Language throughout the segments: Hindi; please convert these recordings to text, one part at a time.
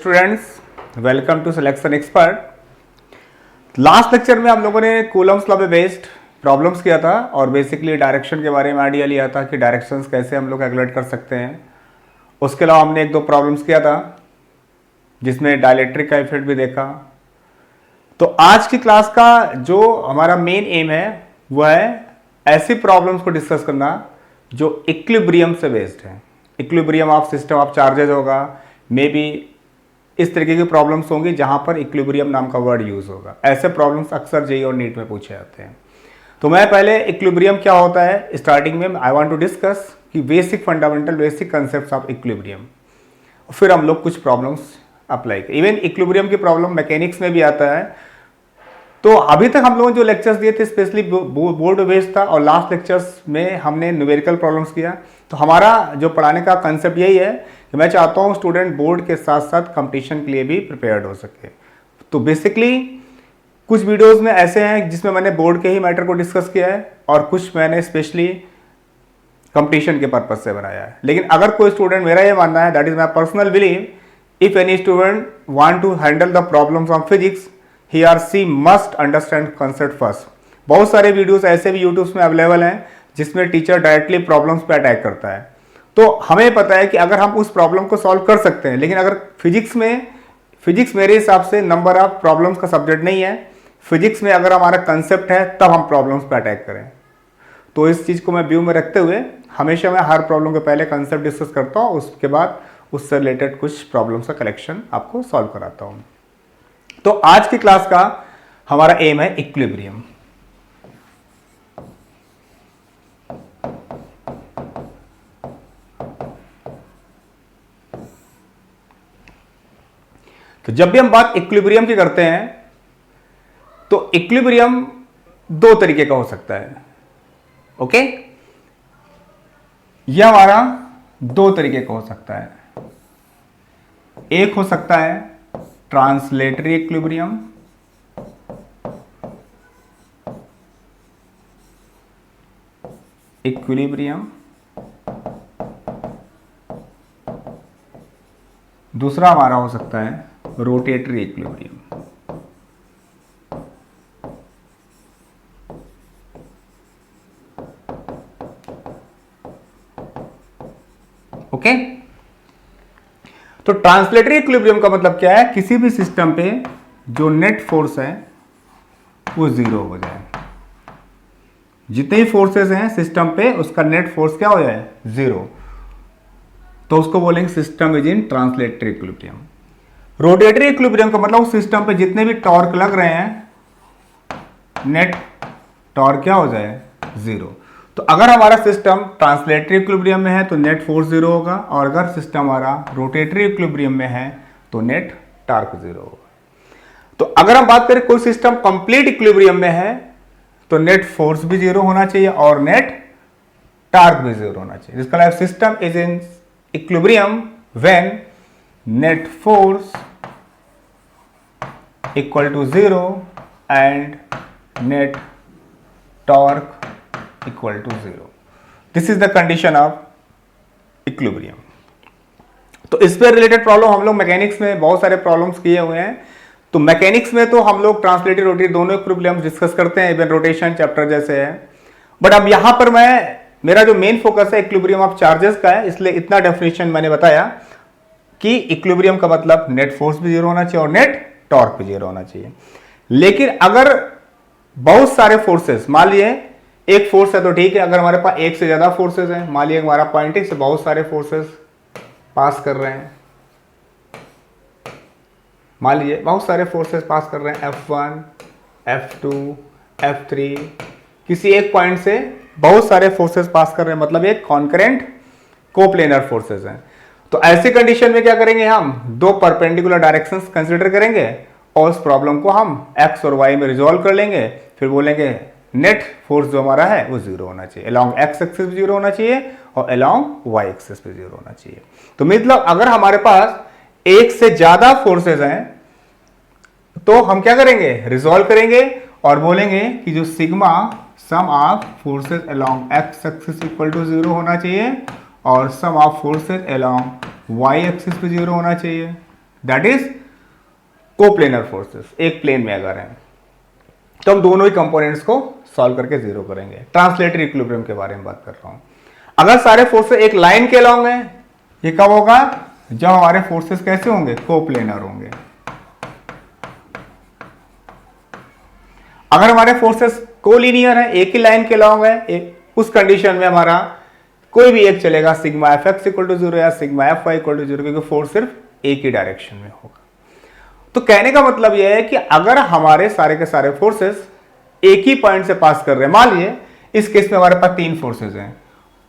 Students, welcome to Selection Expert. Last lecture में हम लोगों ने कूलम्स लॉ पे बेस्ड प्रॉब्लम्स किया था और बेसिकली डायरेक्शन के बारे में आइडिया लिया था कि डायरेक्शंस कैसे हम लोग कैलकुलेट कर सकते हैं। उसके अलावा हमने एक दो प्रॉब्लम्स किया था जिसमें डायलेक्ट्रिक का इफेक्ट भी देखा। तो आज की क्लास का जो हमारा मेन एम है वह है ऐसी प्रॉब्लम्स को डिस्कस करना जो इक्विलिब्रियम से बेस्ड है। Equilibrium of system of charges होगा, मे बी इस तरीके की प्रॉब्लम्स होंगी जहां पर इक्विलिब्रियम नाम का वर्ड यूज होगा। ऐसे प्रॉब्लम्स अक्सर जेईई और नीट में पूछे जाते हैं। तो मैं पहले इक्विलिब्रियम क्या होता है स्टार्टिंग में आई वांट टू डिस्कस कि basic fundamental basic concepts of equilibrium, फिर हम लोग कुछ प्रॉब्लम्स अप्लाई करें। इवन इक्विलिब्रियम की प्रॉब्लम मैकेनिक्स में भी आता है। तो अभी तक हम लोगों ने जो लेक्चर्स दिए थे स्पेशली बोर्ड बेस्ड था और लास्ट लेक्चर्स में हमने न्यूमेरिकल प्रॉब्लम्स किया। तो हमारा जो पढ़ाने का कंसेप्ट यही है कि मैं चाहता हूं स्टूडेंट बोर्ड के साथ साथ कंपटीशन के लिए भी प्रिपेयर्ड हो सके। तो बेसिकली कुछ वीडियोस में ऐसे हैं जिसमें मैंने बोर्ड के ही मैटर को डिस्कस किया है और कुछ मैंने स्पेशली कंपटीशन के पर्पज से बनाया है। लेकिन अगर कोई स्टूडेंट, मेरा ये मानना है, that is my personal believe, if any student want to handle the problems of physics he or she must understand concept first। बहुत सारे वीडियोस ऐसे भी यूट्यूब में अवेलेबल हैं जिसमें टीचर डायरेक्टली प्रॉब्लम्स पे अटैक करता है। तो हमें पता है कि अगर हम उस प्रॉब्लम को सॉल्व कर सकते हैं, लेकिन अगर फिजिक्स मेरे हिसाब से नंबर ऑफ प्रॉब्लम्स का सब्जेक्ट नहीं है। फिजिक्स में अगर हमारा कंसेप्ट है तब हम प्रॉब्लम्स पे अटैक करें। तो इस चीज़ को मैं व्यू में रखते हुए हमेशा मैं हर प्रॉब्लम के पहले कंसेप्ट डिस्कस करता हूँ, उसके बाद उससे रिलेटेड कुछ प्रॉब्लम्स का कलेक्शन आपको सॉल्व कराता हूँ। तो आज की क्लास का हमारा एम है इक्विलिब्रियम। तो जब भी हम बात इक्विलिब्रियम की करते हैं तो इक्विलिब्रियम दो तरीके का हो सकता है। ओके, यह हमारा दो तरीके का हो सकता है। एक हो सकता है ट्रांसलेटरी इक्विलिब्रियम, दूसरा हमारा हो सकता है रोटेटरी इक्विलिब्रियम। ओके, तो ट्रांसलेटरी इक्विलिब्रियम का मतलब क्या है? किसी भी सिस्टम पे जो नेट फोर्स है वो जीरो हो जाए। जितने ही फोर्सेस हैं सिस्टम पे उसका नेट फोर्स क्या हो जाए? जीरो। तो उसको बोलेंगे system is in translatory equilibrium. Rotatory equilibrium का मतलब उस सिस्टम पे जितने भी टॉर्क लग रहे हैं नेट टॉर्क क्या हो जाए? जीरो। तो अगर हमारा सिस्टम ट्रांसलेटरी इक्विलिब्रियम में है तो नेट फोर्स जीरो होगा, और अगर सिस्टम हमारा रोटेटरी इक्विलिब्रियम में है तो नेट टॉर्क जीरो होगा। तो अगर हम बात करें कोई सिस्टम कंप्लीट इक्विलिब्रियम में है तो नेट फोर्स भी जीरो होना चाहिए और नेट टॉर्क भी जीरो होना चाहिए। जिसका मतलब system is in equilibrium when net force equal to zero and net torque equal to zero. This is the condition of equilibrium. तो इस पे रिलेटेड प्रॉब्लम हम लोग मैकेनिक्स में बहुत सारे प्रॉब्लम्स किए हुए हैं। तो मैकेनिक्स में तो हम लोग ट्रांसलेटरी रोटेटरी दोनों इक्विलिब्रियम डिस्कस करते हैं, इवन रोटेशन चैप्टर जैसे है। बट अब यहां पर मेरा जो मेन फोकस है इक्विलिब्रियम ऑफ चार्जेस का है, इसलिए इतना डेफिनेशन मैंने बताया कि इक्विलिब्रियम का मतलब नेट फोर्स भी जीरो होना चाहिए और नेट टॉर्क भी जीरो होना चाहिए। लेकिन अगर बहुत सारे फोर्सेस, मान लिए एक फोर्स है तो ठीक है, अगर हमारे पास एक से ज्यादा फोर्सेस हैं, मान लीजिए हमारा पॉइंट से बहुत सारे फोर्सेस पास कर रहे हैं, मान लीजिए बहुत सारे फोर्सेस पास कर रहे हैं F1, F2, F3, किसी एक पॉइंट से बहुत सारे फोर्सेस पास कर रहे हैं, मतलब एक कॉन्करेंट कोप्लेनर फोर्सेस हैं। तो ऐसी कंडीशन में क्या करेंगे? हम दो परपेंडिकुलर डायरेक्शंस कंसीडर करेंगे और उस प्रॉब्लम को हम x और y में रिजॉल्व कर लेंगे। फिर बोलेंगे नेट फोर्स जो हमारा है वो जीरो होना चाहिए, अलोंग एक्स एक्सिस भी जीरो होना चाहिए और अलोंग वाई एक्सिस भी जीरो होना चाहिए। तो मतलब अगर हमारे पास एक से ज्यादा फोर्सेस हैं तो हम क्या करेंगे? रिजॉल्व करेंगे और बोलेंगे कि जो sigma sum of forces along x axis equal to zero होना चाहिए और sum of forces along y axis पे जीरो होना चाहिए। दैट इज कोप्लेनर फोर्सेस, एक प्लेन में अगर हैं तो हम दोनों ही कंपोनेंट्स को सॉल्व करके जीरो करेंगे। ट्रांसलेटरी इक्विलिब्रियम के बारे में बात कर रहा हूं। अगर सारे फोर्सेस एक लाइन के अलॉन्ग हैं, ये कब होगा? जब हमारे फोर्सेस कैसे होंगे? कोप्लेनर होंगे। अगर हमारे फोर्सेस कोलिनियर है, एक ही लाइन के अलॉन्ग है, उस कंडीशन में हमारा कोई भी एक चलेगा, sigma f x equal to zero या sigma f y equal to zero, क्योंकि फोर्स सिर्फ एक ही डायरेक्शन में होगा। तो कहने का मतलब यह है कि अगर हमारे सारे के सारे फोर्सेस एक ही पॉइंट से पास कर रहे हैं, मान लीजिए इस केस में हमारे पास 3 फोर्सेस हैं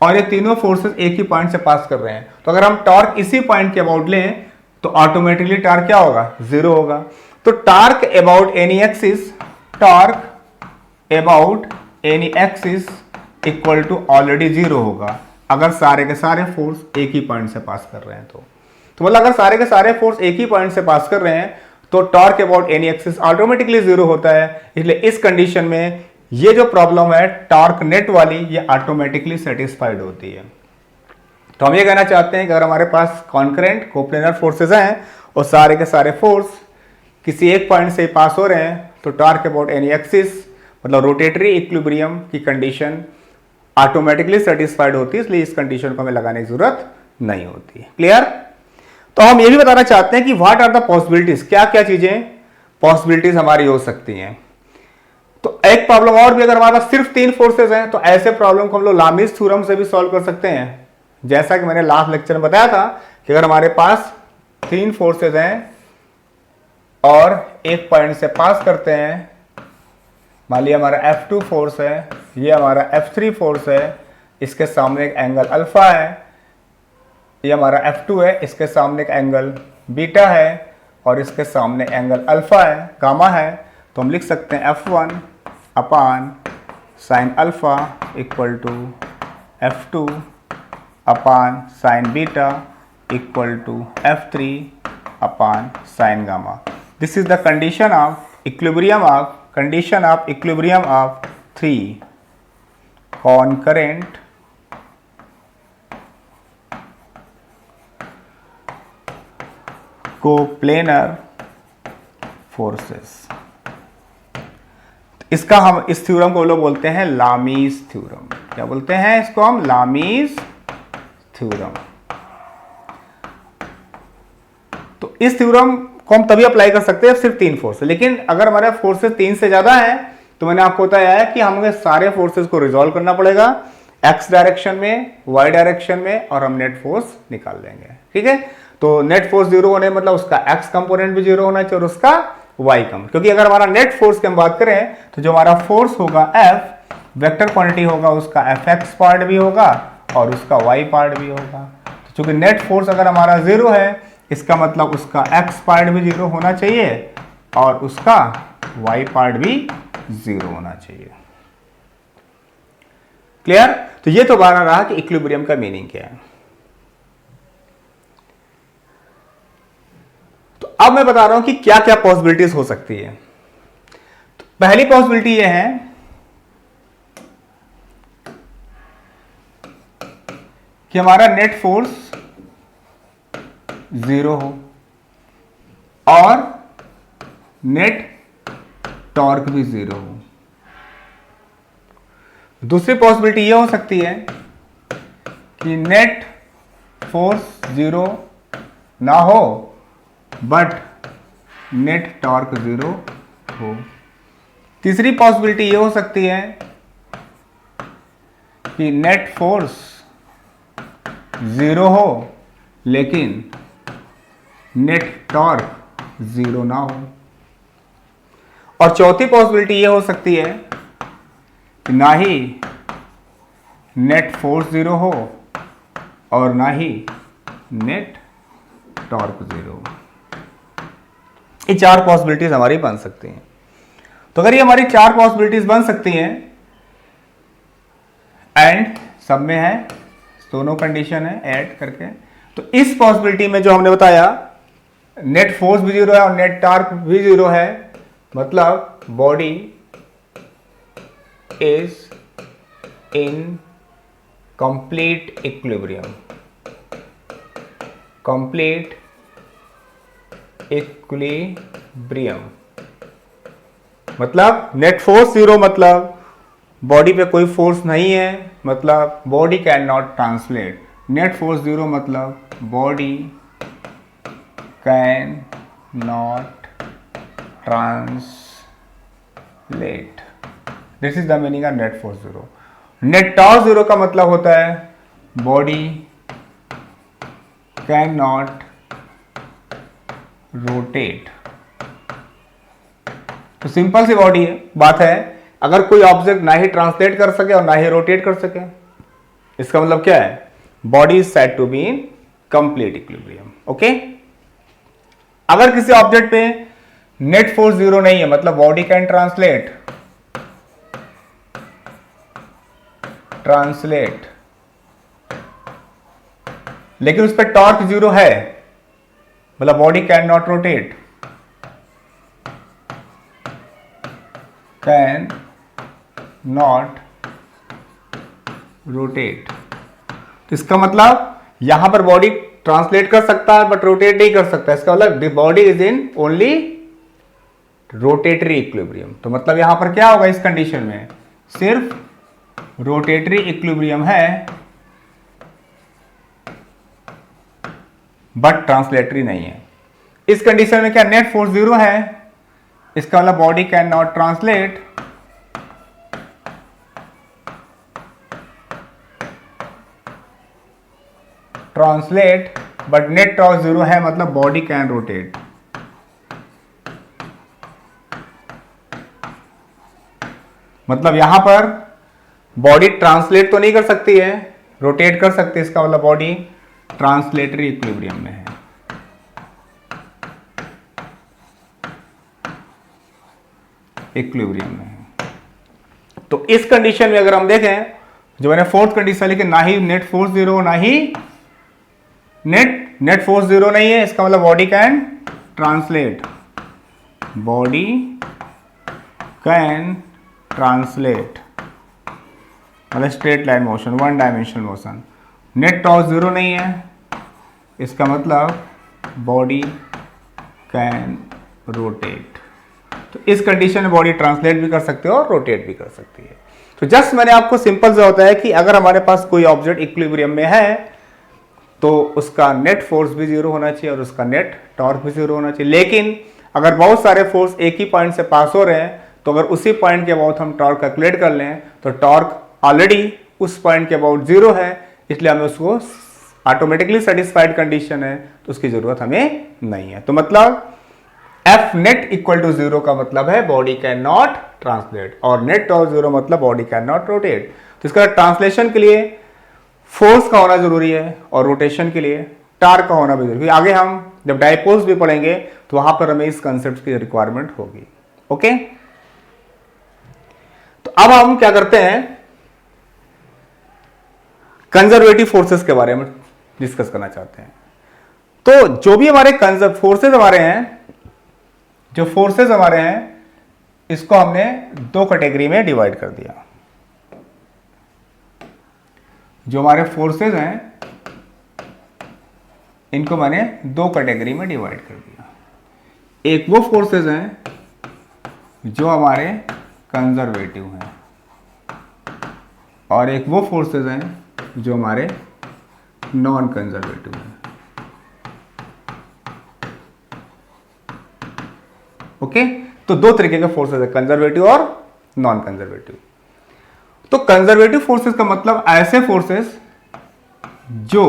और ये तीनों फोर्सेस एक ही पॉइंट से पास कर रहे हैं, तो अगर हम टॉर्क इसी पॉइंट के अबाउट लें तो ऑटोमेटिकली टॉर्क क्या होगा? जीरो होगा। तो torque about any axis, torque about any axis equal to already zero होगा अगर सारे के सारे फोर्स एक ही पॉइंट से पास कर रहे हैं। तो मतलब अगर सारे के सारे फोर्स एक ही पॉइंट से पास कर रहे हैं तो torque about any axis automatically zero होता है। इसलिए इस कंडीशन में ये जो प्रॉब्लम है टॉर्क नेट वाली, ये ऑटोमेटिकली सेटिस्फाइड होती है। तो हम ये कहना चाहते हैं कि अगर हमारे पास कॉन्करेंट कोप्लेनर फोर्सेस हैं और सारे के सारे फोर्स किसी एक पॉइंट से पास हो रहे हैं तो टॉर्क अबाउट एनी एक्सिस मतलब रोटेटरी इक्विलिब्रियम की कंडीशन ऑटोमेटिकली सेटिस्फाइड होती है। इसलिए इस कंडीशन को हमें लगाने की जरूरत नहीं होती है। क्लियर? तो हम ये भी बताना चाहते हैं कि व्हाट आर द पॉसिबिलिटीज, क्या क्या चीजें पॉसिबिलिटीज हमारी हो सकती हैं। तो एक प्रॉब्लम और भी, अगर हमारे पास सिर्फ 3 फोर्सेज हैं तो ऐसे प्रॉब्लम को हम लोग लामीज थ्योरम से भी सॉल्व कर सकते हैं। जैसा कि मैंने लास्ट लेक्चर में बताया था कि अगर हमारे पास 3 फोर्सेज हैं और एक पॉइंट से पास करते हैं, मान लिया हमारा F2 फोर्स है, ये हमारा F3 फोर्स है, इसके सामने एक एंगल अल्फा है, ये हमारा F2 है, इसके सामने एक एंगल बीटा है और इसके सामने एंगल अल्फा है, गामा है। तो हम लिख सकते हैं F1 upon sine alpha equal to F2 upon sine beta equal to F3 upon sine gamma. This is the condition of equilibrium of 3 concurrent coplanar forces. इसका हम इस थ्योरम को लोग बोलते हैं लामीज थ्योरम। क्या बोलते हैं इसको हम? Lami's theorem. तो इस थ्योरम को हम तभी अप्लाई कर सकते हैं सिर्फ 3 फोर्स, लेकिन अगर हमारे फोर्सेस 3 से ज्यादा हैं तो मैंने आपको बताया है कि हमें सारे फोर्सेस को रिजॉल्व करना पड़ेगा एक्स डायरेक्शन में, वाई डायरेक्शन में, और हम नेट फोर्स निकाल देंगे। ठीक है? तो नेट फोर्स जीरो होने मतलब उसका एक्स कंपोनेंट भी जीरो होना चाहिए और उसका वाई कम, क्योंकि अगर हमारा नेट फोर्स की हम बात करें तो जो हमारा फोर्स होगा एफ, वेक्टर क्वांटिटी होगा, उसका एफ एक्स पार्ट भी होगा और उसका वाई पार्ट भी होगा। तो चूंकि नेट फोर्स अगर हमारा जीरो है, इसका मतलब उसका एक्स पार्ट भी जीरो होना चाहिए और उसका वाई पार्ट भी जीरो होना चाहिए। क्लियर? तो ये तो बारह रहा कि इक्विलिब्रियम का मीनिंग क्या है। तो अब मैं बता रहा हूं कि क्या क्या पॉसिबिलिटीज हो सकती है। तो पहली पॉसिबिलिटी ये है कि हमारा नेट फोर्स जीरो हो और नेट टॉर्क भी जीरो हो। दूसरी पॉसिबिलिटी ये हो सकती है कि नेट फोर्स जीरो ना हो बट नेट टॉर्क जीरो हो। तीसरी पॉसिबिलिटी ये हो सकती है कि नेट फोर्स जीरो हो लेकिन नेट टॉर्क जीरो ना हो। और चौथी पॉसिबिलिटी ये हो सकती है कि ना ही नेट फोर्स जीरो हो और ना ही नेट टॉर्क जीरो हो। ये 4 पॉसिबिलिटीज हमारी बन सकती हैं। तो अगर ये हमारी 4 पॉसिबिलिटीज बन सकती हैं एंड सब में है, दोनों कंडीशन है ऐड करके, तो इस पॉसिबिलिटी में जो हमने बताया नेट फोर्स भी जीरो है और नेट टॉर्क भी जीरो है, मतलब body is in complete equilibrium, मतलब नेट फोर्स जीरो, मतलब बॉडी पे कोई फोर्स नहीं है, मतलब body can not translate. Net force zero मतलब body can not translate. This is the meaning of net force zero. Net torque zero का मतलब होता है बॉडी कैन नॉट रोटेट। तो सिंपल सी बॉडी है, बात है, अगर कोई ऑब्जेक्ट ना ही ट्रांसलेट कर सके और ना ही रोटेट कर सके, इसका मतलब क्या है, body is said to be in complete equilibrium. Okay, अगर किसी ऑब्जेक्ट पे नेट फोर्स जीरो नहीं है, मतलब बॉडी कैन ट्रांसलेट, लेकिन उस पर टॉर्क जीरो है, मतलब body can not rotate, can not rotate. तो इसका मतलब यहां पर बॉडी ट्रांसलेट कर सकता है बट रोटेट नहीं कर सकता। इसका मतलब the body is in only rotatory equilibrium. तो मतलब यहां पर क्या होगा इस कंडीशन में, सिर्फ रोटेटरी इक्विलिब्रियम है बट ट्रांसलेटरी नहीं है। इस कंडीशन में क्या नेट फोर्स जीरो है, इसका मतलब body can not translate but net torque zero है, मतलब बॉडी कैन रोटेट। मतलब यहां पर बॉडी ट्रांसलेट तो नहीं कर सकती है, रोटेट कर सकती है, इसका मतलब बॉडी ट्रांसलेटरी इक्विलिब्रियम में है। इक्विलिब्रियम में है। तो इस कंडीशन में अगर हम देखें, जो मैंने फोर्थ कंडीशन लिखी, ना ही नेट फोर्स जीरो ना ही नेट फोर्स जीरो नहीं है, इसका मतलब body can translate, body can translate, मतलब straight line motion, one dimensional motion. Net torque zero नहीं है, इसका मतलब बॉडी कैन रोटेट। तो इस कंडीशन में बॉडी ट्रांसलेट भी कर सकती है और रोटेट भी कर सकती है। तो जस्ट मैंने आपको सिंपल से होता है कि अगर हमारे पास कोई ऑब्जेक्ट इक्विलिब्रियम में है तो उसका नेट फोर्स भी जीरो होना चाहिए और उसका नेट टॉर्क भी जीरो होना चाहिए। लेकिन अगर बहुत सारे फोर्स एक ही पॉइंट से पास हो रहे हैं, तो अगर उसी पॉइंट के अबाउट हम टॉर्क कैलकुलेट कर लें तो टॉर्क ऑलरेडी उस पॉइंट के अबाउट जीरो है, इसलिए हमें उसको ऑटोमेटिकली सेटिस्फाइड कंडीशन है, तो उसकी जरूरत हमें नहीं है। तो मतलब F net equal to zero का मतलब है बॉडी कैन नॉट ट्रांसलेट, और नेट टॉर्क जीरो मतलब बॉडी कैन नॉट रोटेट। तो इसका ट्रांसलेशन के लिए फोर्स का होना जरूरी है और रोटेशन के लिए टार्क का होना भी जरूरी है। आगे हम जब डाइपोल्स भी पढ़ेंगे तो वहां पर हमें इस कंसेप्ट की रिक्वायरमेंट होगी। ओके, तो अब हम क्या करते हैं, कंजर्वेटिव फोर्सेस के बारे में डिस्कस करना चाहते हैं। तो जो भी हमारे फोर्सेस हमारे हैं, जो फोर्सेस हमारे हैं, इसको हमने दो कैटेगरी में डिवाइड कर दिया। जो हमारे फोर्सेस हैं इनको मैंने दो कैटेगरी में डिवाइड कर दिया। एक वो फोर्सेस हैं जो हमारे कंजर्वेटिव हैं, और एक वो फोर्सेस हैं जो हमारे नॉन कंजर्वेटिव हैं। ओके, तो दो तरीके के फोर्सेस है, कंजर्वेटिव और नॉन कंजर्वेटिव। तो कंजर्वेटिव फोर्सेस का मतलब ऐसे फोर्सेस जो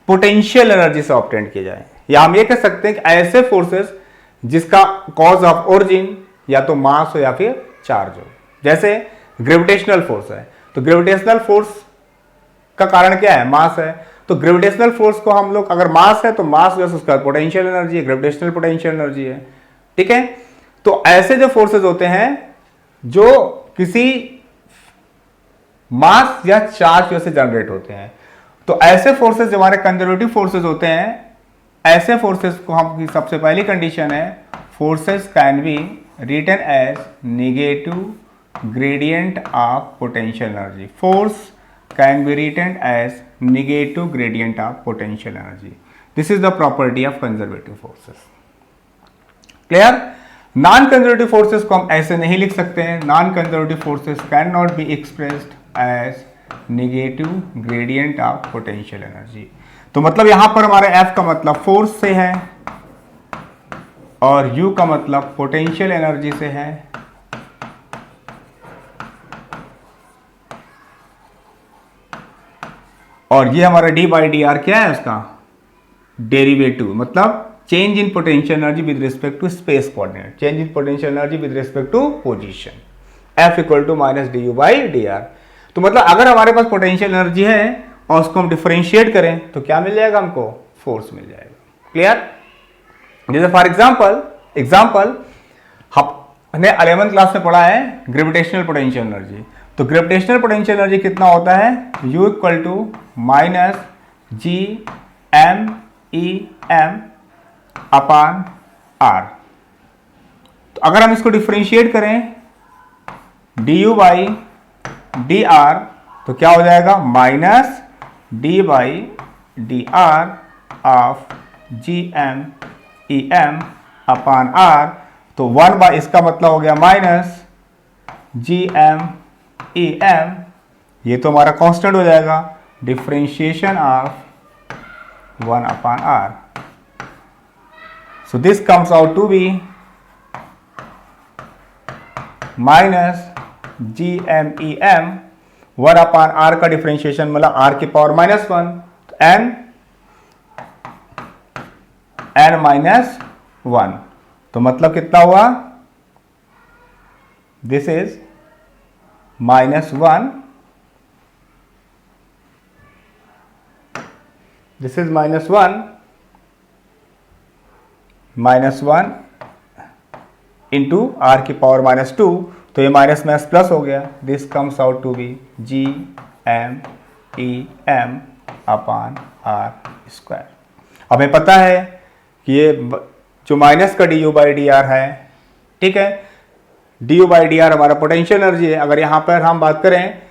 पोटेंशियल एनर्जी से ऑब्टेन किए जाए, या हम ये कह सकते हैं कि ऐसे फोर्सेस जिसका कॉज ऑफ ओरिजिन या तो मास हो या फिर चार्ज हो। जैसे ग्रेविटेशनल फोर्स है, तो ग्रेविटेशनल फोर्स का कारण क्या है, मास है। तो ग्रेविटेशनल फोर्स को हम लोग, अगर मास है तो मास जो है उसका पोटेंशियल एनर्जी है, ग्रेविटेशनल पोटेंशियल एनर्जी है। ठीक है, तो ऐसे जो फोर्सेस होते हैं जो किसी मास या चार्ज वजह से जनरेट होते हैं, तो ऐसे फोर्सेस जो हमारे कंजर्वेटिव फोर्सेस होते हैं, ऐसे फोर्सेस को हम, सबसे पहली कंडीशन है, forces can be written as negative gradient of potential energy. Force can be written as negative gradient of potential energy. This is the property of conservative forces. Clear? Non conservative forces को हम ऐसे नहीं लिख सकते हैं। Non conservative forces cannot be expressed as negative gradient of potential energy. तो मतलब यहां पर हमारे F का मतलब फोर्स से है और U का मतलब पोटेंशियल एनर्जी से है। और ये हमारा d बाई डी आर क्या है, उसका डेरिवेटिव, मतलब change in potential energy with respect to space coordinate, change in potential energy with respect to position, F equal to minus D U by D R. तो मतलब अगर हमारे पास पोटेंशियल एनर्जी है और उसको हम डिफरेंशिएट करें तो क्या मिल जाएगा हमको? फोर्स मिल जाएगा। क्लियर? जैसे फॉर एग्जाम्पल हमने 11th क्लास में पढ़ा है ग्रेविटेशनल पोटेंशियल एनर्जी। तो ग्रेविटेशनल पोटेंशियल एनर्जी कितना होता है? U equal to minus G M E M upon R. तो अगर हम इसको डिफरेंशिएट करें D U by D R तो क्या हो जाएगा? Minus D by D R of G M E M upon R. तो 1 बाई, इसका मतलब हो गया minus G M E M, ये तो हमारा कांस्टेंट हो जाएगा, differentiation of 1 upon R. So this comes out to be minus G M E M, 1 upon R का डिफरेंशिएशन मतलब आर की पावर माइनस 1, तो एन माइनस 1। तो मतलब कितना हुआ? This is minus 1, this is minus one into R की पावर माइनस 2, तो ये माइनस माइनस प्लस हो गया। This comes out to be G M E M upon R square. हमें पता है कि ये जो माइनस का D U by D are है, ठीक है, D U by D are हमारा पोटेंशियल एनर्जी है। अगर यहाँ पर हम बात करें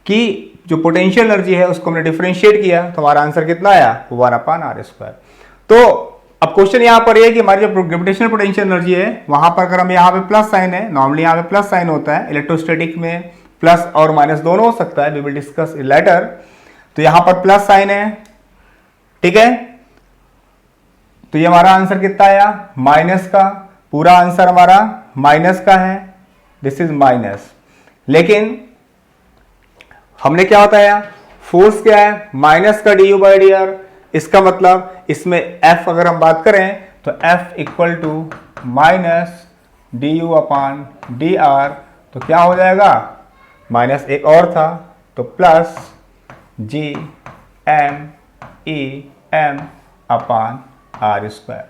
कि जो पोटेंशियल एनर्जी है उसको हमने डिफरेंशिएट किया तो हमारा आंसर कितना आया? 1 अपान आर स्क्वायर। तो अब क्वेश्चन यहाँ पर ये है कि हमारी जो ग्रेविटेशनल पोटेंशियल एनर्जी है वहां पर अगर हम यहाँ पे प्लस साइन है, नॉर्मली यहाँ पे प्लस साइन होता है, इलेक्ट्रोस्टैटिक में प्लस और माइनस दोनों हो सकता है, वी विल डिस्कस लेटर। तो यहाँ पर प्लस साइन है, ठीक है, तो ये हमारा आंसर कितना आया? माइनस का, पूरा आंसर हमारा माइनस का है, दिस इज माइनस। लेकिन हमने क्या बताया? फोर्स क्या है? माइनस का D U by D are. इसका मतलब इसमें F अगर हम बात करें तो F equal to minus D U upon D R, तो क्या हो जाएगा? माइनस एक और था तो plus G M E M upon R square.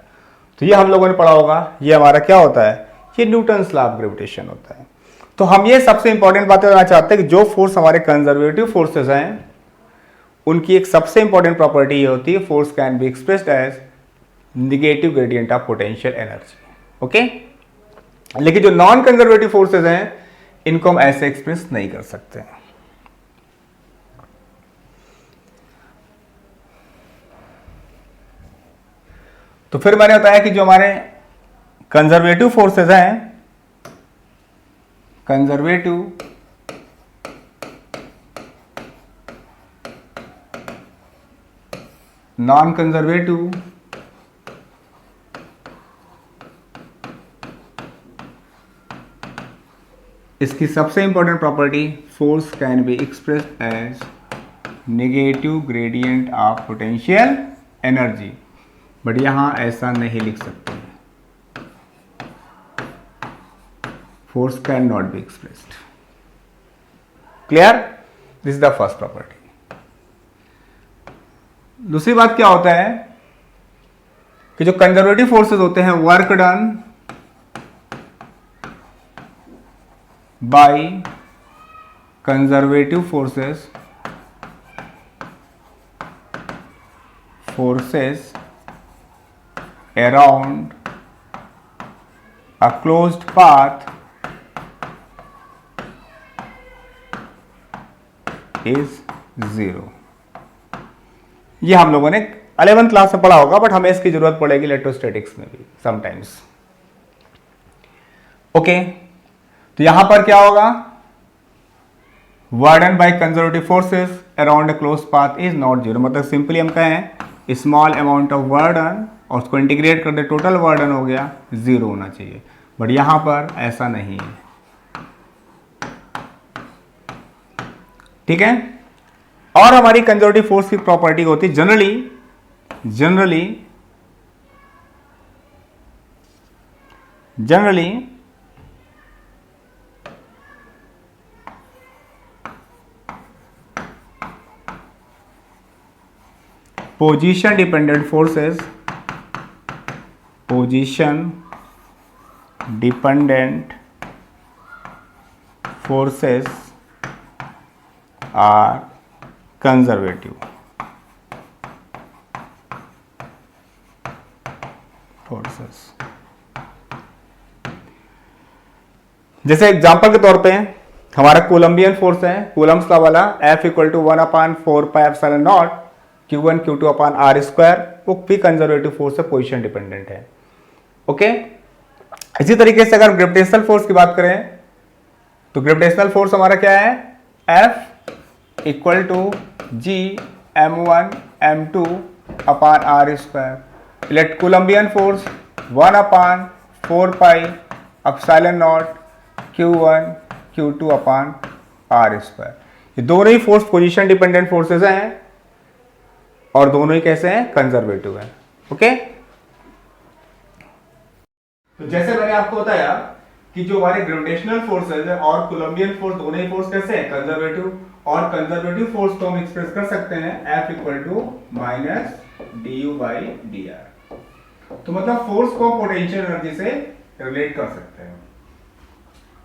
तो ये हम लोगों ने पढ़ा होगा, ये हमारा क्या होता है? ये न्यूटन्स लॉ ऑफ ग्रेविटेशन होता है। तो हम ये सबसे इंपॉर्टेंट बातें बताना चाहते हैं कि जो फोर्स हमारे कंजर्वेटिव फोर्सेस हैं उनकी एक सबसे इंपॉर्टेंट प्रॉपर्टी ये होती है, force can be expressed as negative gradient of potential energy. Okay, लेकिन जो नॉन कंजर्वेटिव फोर्सेस हैं इनको हम ऐसे एक्सप्रेस नहीं कर सकते। तो फिर मैंने बताया कि जो हमारे कंजर्वेटिव फोर्सेस हैं, कंजर्वेटिव नॉन कंजर्वेटिव इसकी सबसे important property, force can be expressed as negative gradient of potential energy, but यहां ऐसा नहीं लिख सकते। Force cannot be expressed. Clear? This is the first property. दूसरी बात क्या होता है कि जो कंजर्वेटिव फोर्सेस होते हैं, work done by conservative forces around a closed path is 0। ये हम लोगों ने 11th क्लास में पढ़ा होगा, बट हमें इसकी जरूरत पड़ेगी इलेक्ट्रोस्टैटिक्स में भी समटाइम्स। ओके, तो यहां पर क्या होगा, work done by conservative forces around a closed path is not zero. मतलब सिंपली हम कहें स्मॉल अमाउंट ऑफ वर्डन और उसको इंटीग्रेट कर दे, टोटल वर्डन हो गया जीरो होना चाहिए, बट यहां पर ऐसा नहीं है। ठीक है, और हमारी कंजर्वेटिव फोर्स की प्रॉपर्टी होती है generally position dependent forces are conservative forces. जैसे एग्जांपल के तौर पे हमारा कोलंबियन फोर्स है, कूलम्स लॉ वाला, F equal to 1/4πε0 Q1 Q2 upon R square, वो भी कंजर्वेटिव फोर्स है, पोजीशन डिपेंडेंट है। ओके, इसी तरीके से अगर ग्रेविटेशनल फोर्स की बात करें तो ग्रेविटेशनल फोर्स हमारा क्या है, F equal to G m1 m2 upon R square. Coulombian force 1/4πε0 Q1 Q2 upon R square. ये दोनों ही फोर्स पोजीशन डिपेंडेंट फोर्सेस हैं और दोनों ही कैसे हैं, कंजर्वेटिव है। ओके, तो जैसे मैंने आपको बताया कि जो हमारे ग्रेविटेशनल फोर्सेस है और कोलंबियन फोर्स, दोनों ही फोर्स कैसे हैं, कंजर्वेटिव, और कंजर्वेटिव फोर्स को हम एक्सप्रेस कर सकते हैं F equal to minus du/dr। तो मतलब फोर्स को पोटेंशियल एनर्जी से रिलेट कर सकते हैं।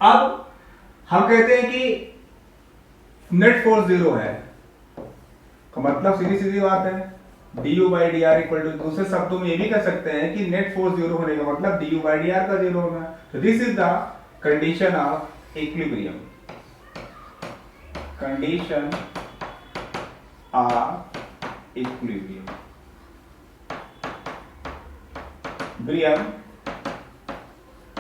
अब हम कहते हैं कि नेट फोर्स जीरो है, तो मतलब सीधी सीधी बात है du/dr इक्वल टू, दूसरे शब्दों में ये भी कह सकते हैं कि नेट फोर्स जीरो होने का मतलब du/dr का जीरो होना। तो this is the condition of equilibrium, condition of equilibrium.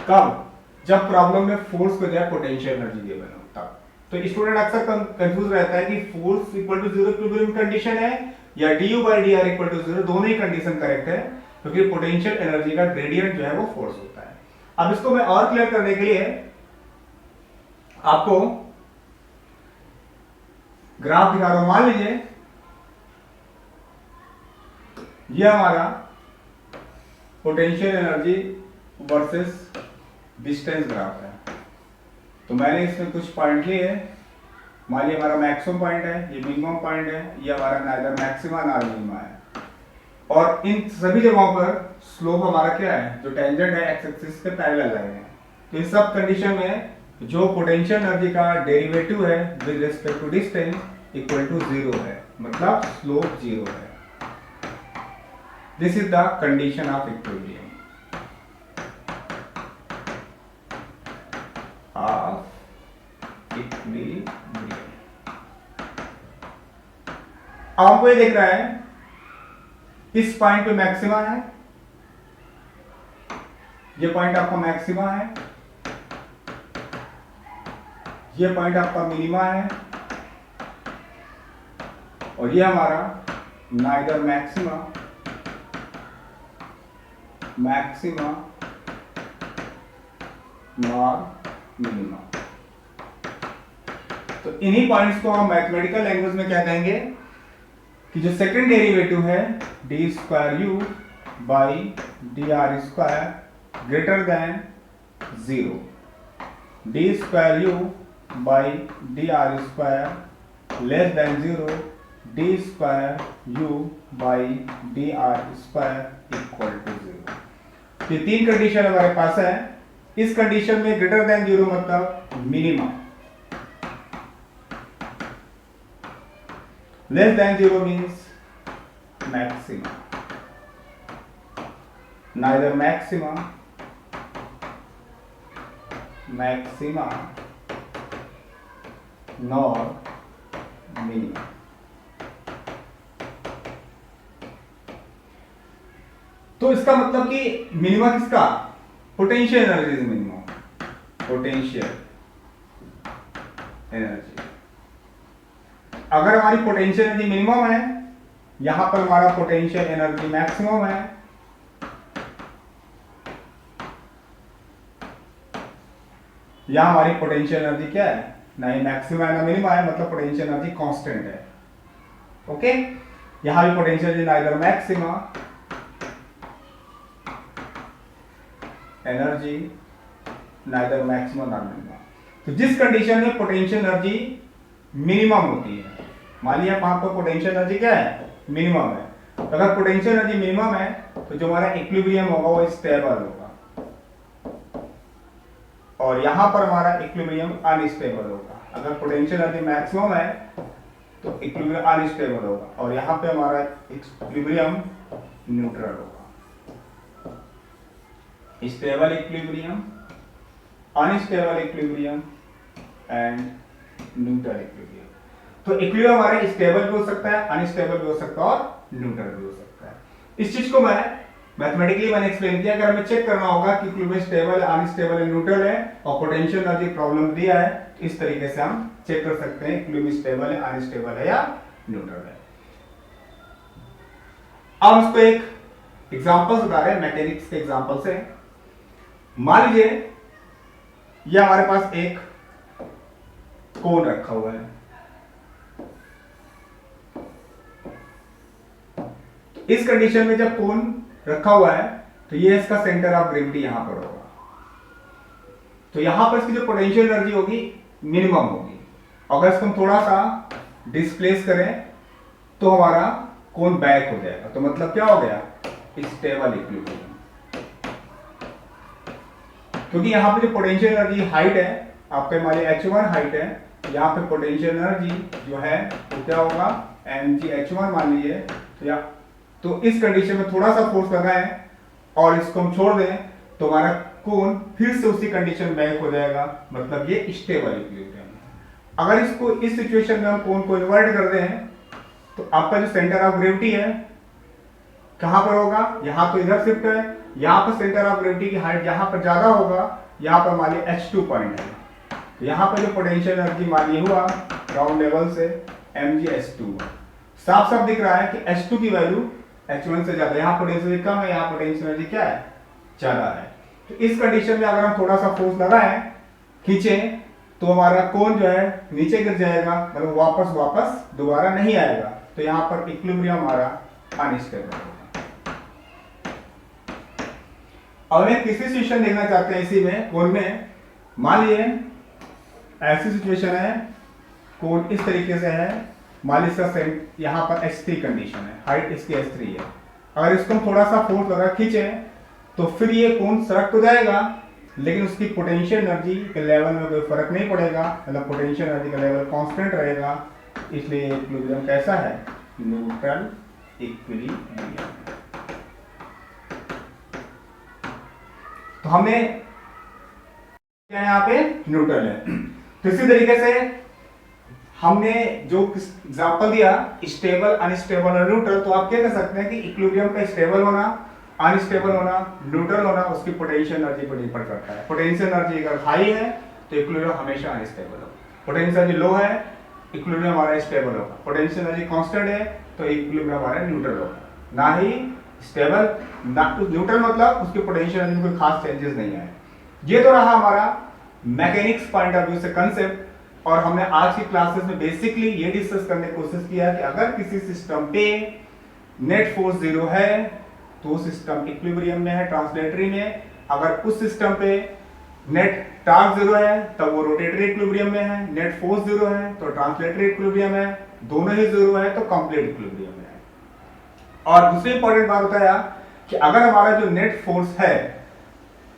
कब, जब प्रॉब्लम में फोर्स को जाए पोटेंशियल एनर्जी गिवन हो तब। तो स्टूडेंट अक्सर कंफ्यूज रहता है कि force equal to zero equilibrium condition है या du/dr इक्वल टू जीरो, दोनों ही कंडीशन करेक्ट है, क्योंकि पोटेंशियल एनर्जी का ग्रेडियंट जो है वो फोर्स होता है। अब इसको मैं और क्लियर करने के लिए आपको ग्राफ दिखा रहा हूं। मान लीजिए ये हमारा potential energy versus distance graph है। तो मैंने इसमें कुछ पॉइंट लिए हैं, मान लीजिए हमारा मैक्सिमम पॉइंट है, ये मिनिमम पॉइंट है, ये हमारा नाइदर मैक्सिमा नॉर मिनिमा है, और इन सभी जगहों पर स्लोप हमारा क्या है, जो टेंजेंट है एक्स एक्सिस के पैरेलल लाइन है। तो इस सब कंडीशन में जो पोटेंशियल एनर्जी का डेरिवेटिव है with respect to distance equal to zero है, मतलब स्लोप जीरो है। This is the condition of equilibrium अब हमको ये देख रहा है इस पॉइंट पे मैक्सिमा है, ये पॉइंट आपका मैक्सिमा है, ये पॉइंट आपका मिनिमा है, और ये हमारा नाइदर मैक्सिमा नॉर मिनिमा। तो इन्हीं पॉइंट्स को हम मैथमेटिकल लैंग्वेज में क्या कहेंगे कि जो सेकंड डेरिवेटिव है d² by dr² greater than zero, d² by dr² less than zero, d² by dr² equal to zero. ये तीन कंडीशन हमारे पास है। इस कंडीशन में ग्रेटर देन जीरो मतलब minima, less than zero means maxima, neither maxima nor minima. तो इसका मतलब कि मिनिमा किसका, potential energy minimum, potential energy. अगर हमारी पोटेंशियल एनर्जी मिनिमम है, यहां पर हमारा पोटेंशियल एनर्जी मैक्सिमम है, यहां हमारी पोटेंशियल एनर्जी क्या है, ना ही मैक्सिमम है ना मिनिमम है, मतलब पोटेंशियल एनर्जी कांस्टेंट है। ओके, यहां भी potential energy neither maxima energy neither maximum not minimum. तो जिस कंडीशन में पोटेंशियल एनर्जी मिनिमम होती है, मान लिया वहां पर पोटेंशियल एनर्जी क्या है, मिनिमम है, तो अगर पोटेंशियल एनर्जी मिनिमम है तो जो हमारा इक्विलिब्रियम होगा वो स्टेबल होगा, और यहां पर हमारा इक्विलिब्रियम अनस्टेबल होगा। अगर पोटेंशियल एनर्जी मैक्सिमम है तो इक्विलिब्रियम अनस्टेबल होगा, और यहां पे हमारा इक्विलिब्रियम न्यूट्रल होगा। Stable equilibrium, unstable equilibrium and neutral equilibrium. तो इक्विलिब्रियम हमारा स्टेबल भी हो सकता है, अनस्टेबल भी हो सकता है, और न्यूट्रल भी हो सकता है। इस चीज को मैथमेटिकली मैंने एक्सप्लेन किया। अगर हमें चेक करना होगा कि इक्विलिब्रियम स्टेबल है, अनस्टेबल है, न्यूट्रल है, और पोटेंशियल एनर्जी प्रॉब्लम दिया है, तो इस तरीके से हम चेक कर सकते हैं इक्विलिब्रियम स्टेबल है, अनस्टेबल है या न्यूट्रल है। अब उसको एक एग्जांपल बता रहे हैं, मैकेनिक्स के एग्जांपल से। मान लीजिए यह हमारे पास एक कोन रखा हुआ है, इस कंडीशन में जब कोन रखा हुआ है तो ये इसका सेंटर ऑफ ग्रेविटी यहां पर होगा, तो यहां पर इसकी जो पोटेंशियल एनर्जी होगी मिनिमम होगी। अगर इसको हम थोड़ा सा डिस्प्लेस करें तो हमारा कोन बैक हो जाएगा, तो मतलब क्या हो गया, स्टेबल इक्विलिब्रियम। क्योंकि यहां पे जो पोटेंशियल एनर्जी हाइट है, आपके मान लीजिए h1 हाइट है, यहाँ पे पोटेंशियल एनर्जी जो है वो क्या होगा, mgh1 मान लीजिए। तो इस कंडीशन में थोड़ा सा फोर्स लगाएं और इसको हम छोड़ दें तो हमारा कोन फिर से उसी कंडीशन बैक हो जाएगा, मतलब ये स्टेबल इक्विलिब्रियम है। अगर इसको इस सिचुएशन में हम कोन को इन्वर्ट कर दें तो आपका जो सेंटर ऑफ ग्रेविटी है कहां पर होगा, यहां तो इधर शिफ्ट है, यहां पर सेंटर ऑफ ग्रेविटी की हाइट यहां पर ज्यादा होगा, यहां पर मान लीजिए h2 पॉइंट है, तो यहां पर जो पोटेंशियल एनर्जी मान लीजिए हुआ ग्राउंड लेवल से mgh2, साफ साफ दिख रहा है कि h2 की वैल्यू h1 से ज्यादा, यहां पोटेंशियल कम है, यहां पोटेंशियल एनर्जी क्या है, ज्यादा है। तो इस कंडीशन में अगर हम थोड़ा सा फोर्स लगाएं, खींचें, तो हमारा कोन जो है नीचे गिर जाएगा, मतलब वापस दोबारा नहीं आएगा, तो यहां पर इक्विलिब्रियम हमारा अनस्टेबल होगा। अब हम तीसरी सिचुएशन देखना चाहते हैं इसी में कोन में। मान लीजिए ऐसी सिचुएशन है, कोन इस तरीके से है, मान लीजिए यहां पर h3 कंडीशन है, हाइट इसकी h3 है। अगर इसको हम थोड़ा सा फोर्स लगा खींचें तो फिर ये कोन सरक तो जाएगा, लेकिन उसकी पोटेंशियल एनर्जी के लेवल में कोई फर्क नहीं पड़ेगा, मतलब पोटेंशियल एनर्जी का लेवल कांस्टेंट रहेगा। इसलिए इक्विलिब्रियम कैसा है, न्यूट्रल इक्विलिब्रियम। तो हमने क्या यहाँ पे न्यूट्रल है। तो इसी तरीके से हमने जो एग्जांपल दिया स्टेबल, अनस्टेबल और न्यूट्रल, तो आप क्या कर सकते हैं कि इक्विलिब्रियम का स्टेबल होना, अनस्टेबल होना, न्यूट्रल होना उसकी पोटेंशियल एनर्जी पर डिपेंड करता है। पोटेंशियल एनर्जी अगर हाई है तो इक्विलिब्रियम हमेशा अनस्टेबल होगा, पोटेंशियल एनर्जी लो है इक्विलिब्रियम हमारा स्टेबल होगा, पोटेंशियल एनर्जी कांस्टेंट है तो इक्विलिब्रियम हमारा न्यूट्रल होगा, ना ही स्टेबल ना न्यूट्रल, मतलब उसकी पोटेंशियल एनर्जी में कोई खास चेंजेस नहीं आए। ये तो रहा हमारा मैकेनिक्स पॉइंट ऑफ व्यू से कंसेप्ट। और हमने आज की क्लासेस में बेसिकली ये डिस्कस करने की कोशिश किया कि अगर किसी सिस्टम पे नेट फोर्स 0 है तो सिस्टम इक्विलिब्रियम में है, ट्रांसलेटरी में। अगर उस सिस्टम पे नेट टॉर्क 0 है तब वो रोटेटरी इक्विलिब्रियम में है, नेट फोर्स 0 है तो ट्रांसलेटरी इक्विलिब्रियम है, दोनों ही 0 है तो कंप्लीट इक्विलिब्रियम में है। और दूसरी इंपॉर्टेंट बात बताया कि अगर हमारा जो नेट फोर्स है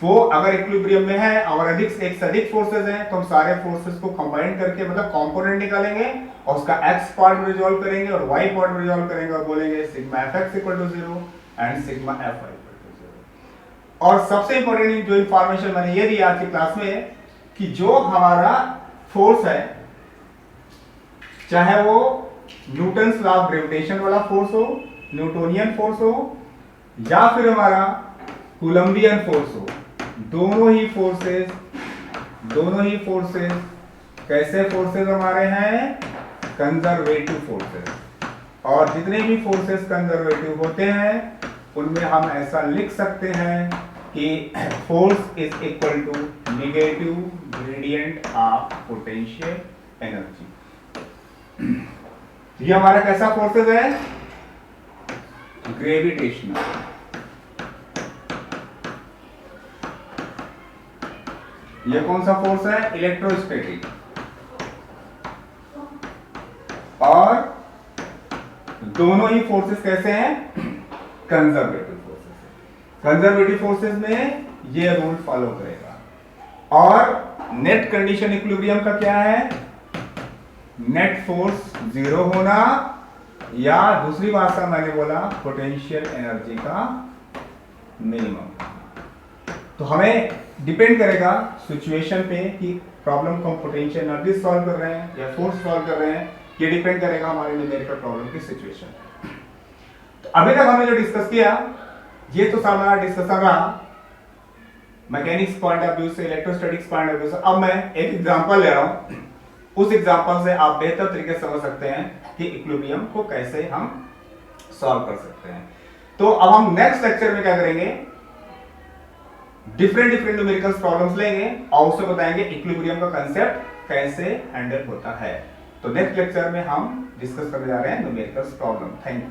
वो अगर इक्विलिब्रियम में है और एक से अधिक फोर्सेस हैं तो हम सारे फोर्सेस को कंबाइन करके मतलब कंपोनेंट निकालेंगे और उसका x पार्ट रिजॉल्व करेंगे और y पार्ट रिजॉल्व करेंगे और बोलेंगे sigma fx equal to 0 and sigma fy equal to 0। और सबसे इंपॉर्टेंट जो इंफॉर्मेशन मैंने ये दी आज की क्लास में कि जो हमारा फोर्स है, चाहे वो न्यूटन्स लॉ ऑफ ग्रेविटेशन वाला फोर्स हो, न्यूटोनियन फोर्स हो, या फिर हमारा कूलम्बियन फोर्स हो। दोनों ही फोर्सेस कैसे फोर्सेस हमारे हैं? Conservative forces. और जितने भी फोर्सेस कंजर्वेटिव होते हैं उनमें हम ऐसा लिख सकते हैं कि force is equal to negative gradient of potential energy. ये हमारा कैसा फोर्सेस है? ग्रेविटेशनल। ये कौन सा फोर्स है? इलेक्ट्रोस्टैटिक। और दोनों ही फोर्सेस कैसे हैं? Conservative forces. कंजर्वेटिव फोर्सेस में ये रूल फॉलो करेगा। और नेट कंडीशन इक्विलिब्रियम का क्या है? नेट फोर्स जीरो होना, या दूसरी भाषा मैंने बोला पोटेंशियल एनर्जी का मिनिमम। तो हमें डिपेंड करेगा सिचुएशन पे कि प्रॉब्लम को हम पोटेंशियल एनर्जी सॉल्व कर रहे हैं या फोर्स सॉल्व कर रहे हैं। ये डिपेंड करेगा हमारे न्यूमेरिकल प्रॉब्लम की सिचुएशन। तो अभी तक हमने जो डिस्कस किया ये तो हमारा डिस्कशन रहा मैकेनिक्स पॉइंट ऑफ व्यू से, इलेक्ट्रोस्टैटिक्स पॉइंट ऑफ व्यू से। अब मैं एक एग्जांपल ले रहा हूं, उस एग्जांपल से आप बेहतर तरीके से समझ सकते हैं कि इक्विलिब्रियम को कैसे हम सॉल्व कर सकते हैं। तो अब हम नेक्स्ट लेक्चर में क्या करेंगे? डिफरेंट न्यूमेरिकल प्रॉब्लम्स लेंगे और उससे बताएंगे इक्विलिब्रियम का कांसेप्ट कैसे हैंडल होता है। तो नेक्स्ट लेक्चर में हम डिस्कस करने जा रहे हैं न्यूमेरिकल प्रॉब्लम। Thank you.